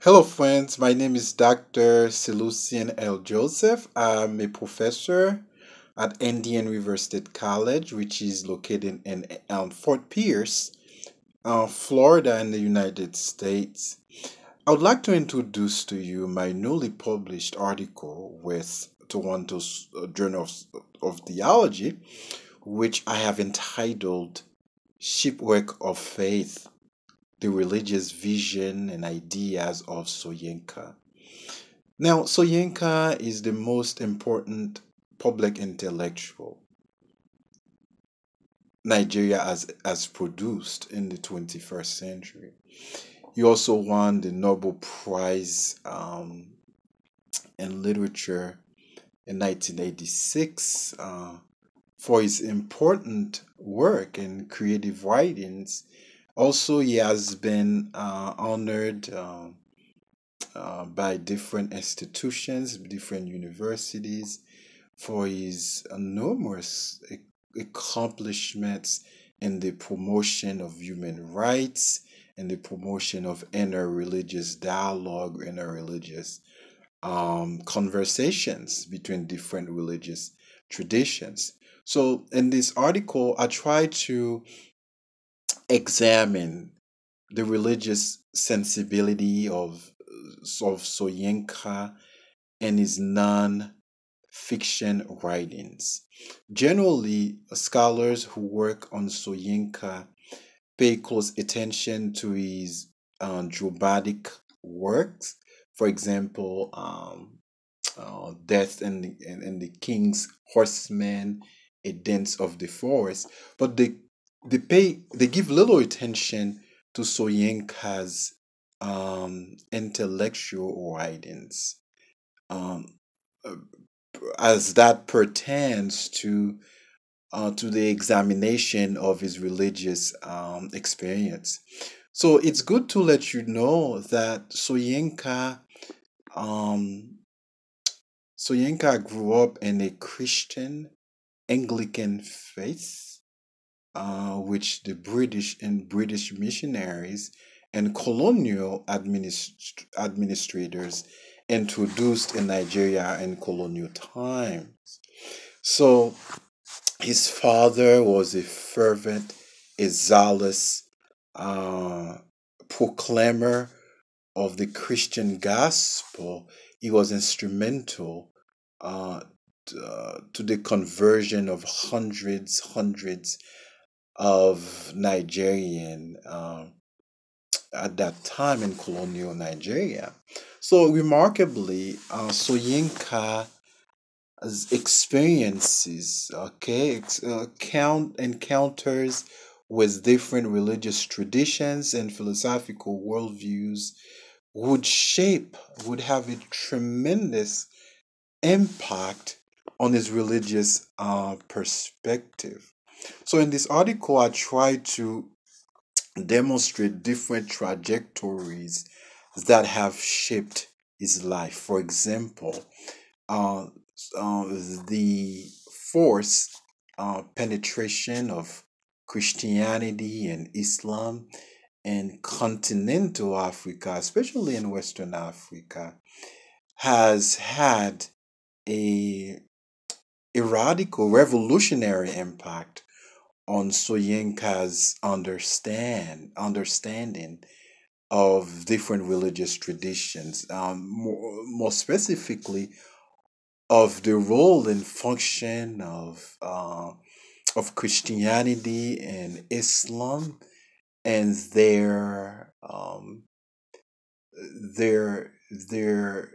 Hello, friends. My name is Dr. Celucien L. Joseph. I'm a professor at Indian River State College, which is located in Fort Pierce, Florida, in the United States. I would like to introduce to you my newly published article with Toronto's Journal of Theology, which I have entitled Shipwreck of Faith: The Religious Vision and Ideas of Soyinka. Now, Soyinka is the most important public intellectual Nigeria has produced in the 21st century. He also won the Nobel Prize in Literature in 1986 for his important work in creative writings. Also, he has been honored by different institutions, different universities for his numerous accomplishments in the promotion of human rights and the promotion of interreligious dialogue, interreligious conversations between different religious traditions. So, in this article, I try to examine the religious sensibility of Soyinka and his non-fiction writings. Generally, scholars who work on Soyinka pay close attention to his dramatic works. For example, Death and the King's Horseman, A Dance of the Forest. But they give little attention to Soyinka's intellectual writings, um, uh, as that pertains to the examination of his religious experience. So it's good to let you know that um, Soyinka grew up in a Christian Anglican faith, which the British missionaries and colonial administrators introduced in Nigeria in colonial times. So his father was a fervent, a zealous uh, proclaimer of the Christian gospel. He was instrumental to the conversion of hundreds of Nigerian at that time in colonial Nigeria. So remarkably, Soyinka's experiences, okay, encounters with different religious traditions and philosophical worldviews would shape, would have a tremendous impact on his religious perspective. So in this article, I try to demonstrate different trajectories that have shaped his life. For example, uh, uh, the force penetration of Christianity and Islam in continental Africa, especially in Western Africa, has had a, a radical revolutionary impact on Soyinka's understanding of different religious traditions, more specifically of the role and function of Christianity and Islam and their their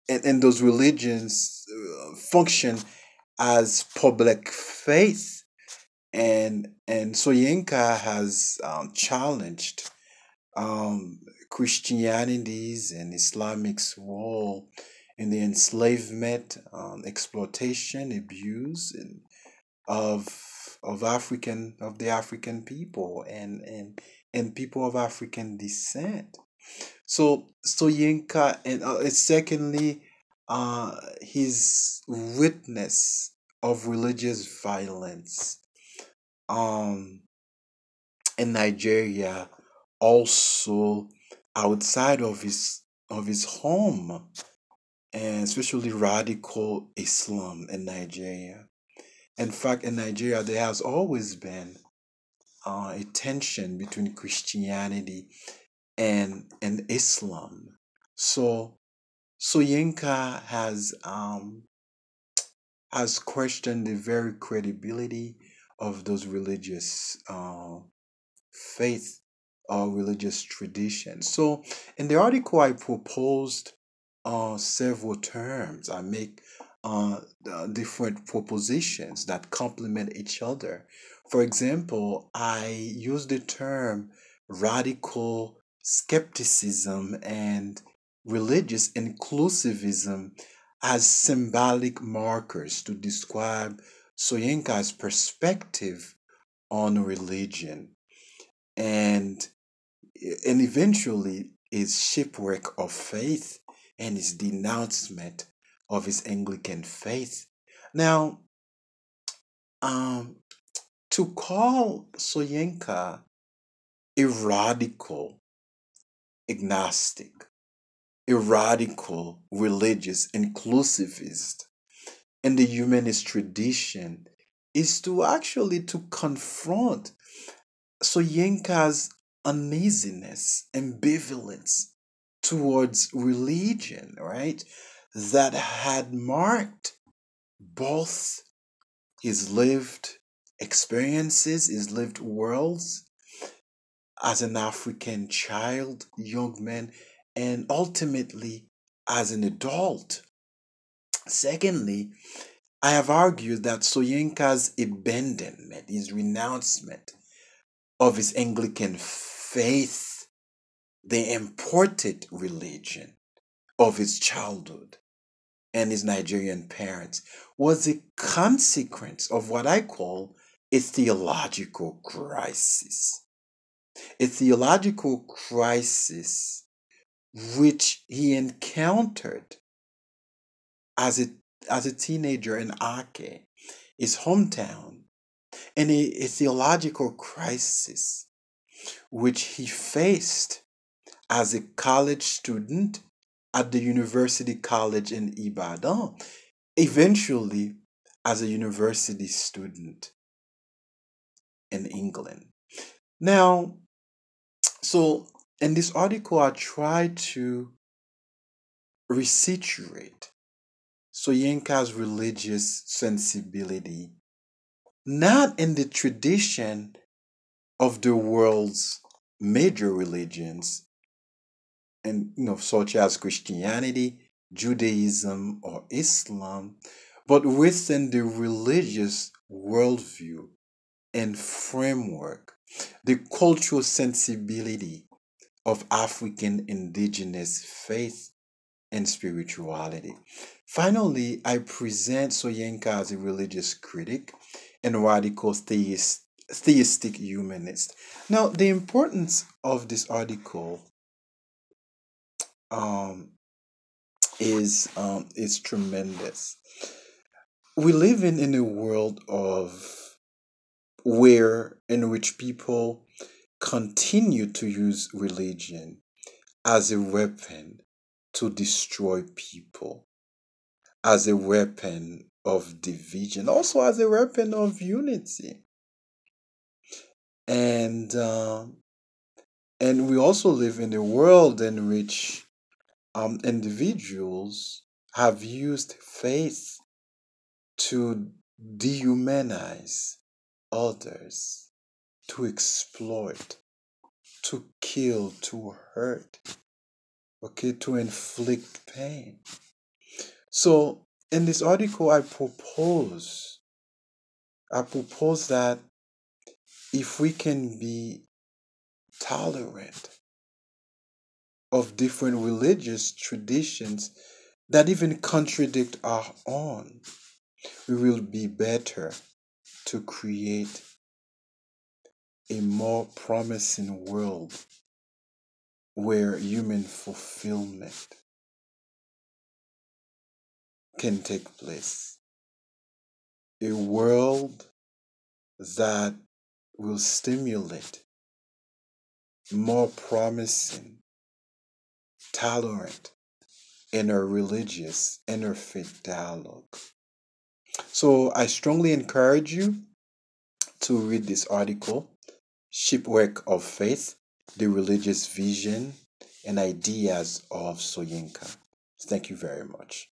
and those religions function as public faith, and Soyinka has challenged um, Christianity's and Islamic's role in the enslavement, exploitation, abuse, and of of the African people and people of African descent. So Soyinka, and secondly, his witness of religious violence um in Nigeria also outside of his home, and especially radical Islam in Nigeria. In fact, in Nigeria, there has always been a tension between Christianity and Islam. So Soyinka has questioned the very credibility of those religious faith or religious traditions. So in the article, I proposed several terms. I make different propositions that complement each other. For example, I use the term radical skepticism and religious inclusivism as symbolic markers to describe Soyinka's perspective on religion, and and eventually his shipwreck of faith and his denouncement of his Anglican faith. Now, um, to call Soyinka a radical agnostic, a radical religious inclusivist in the humanist tradition is to actually to confront Soyinka's uneasiness, ambivalence towards religion, right? That had marked both his lived experiences, his lived worlds as an African child, young man, and ultimately as an adult. Secondly, I have argued that Soyinka's abandonment, his renouncement of his Anglican faith, the imported religion of his childhood and his Nigerian parents, was a consequence of what I call a theological crisis. A theological crisis which he encountered as a teenager in Ake, his hometown, and a theological crisis which he faced as a college student at the University College in Ibadan, eventually as a university student in England. Now, so in this article, I try to resituate Soyinka's religious sensibility, not in the tradition of the world's major religions, and such as Christianity, Judaism, or Islam, but within the religious worldview and framework, the cultural sensibility of African indigenous faith and spirituality. Finally, I present Soyinka as a religious critic and radical theistic humanist. Now, the importance of this article um, is tremendous. We live in a world of where in which people continue to use religion as a weapon to destroy people, as a weapon of division, also as a weapon of unity. And and we also live in a world in which individuals have used faith to dehumanize others, to exploit, to kill, to hurt, okay, to inflict pain. So in this article, I propose that if we can be tolerant of different religious traditions that even contradict our own, we will be better to create a more promising world where human fulfillment can take place. A world that will stimulate more promising tolerant, interreligious, interfaith dialogue. So I strongly encourage you to read this article, Shipwreck of Faith, the Religious Vision and Ideas of Soyinka. Thank you very much.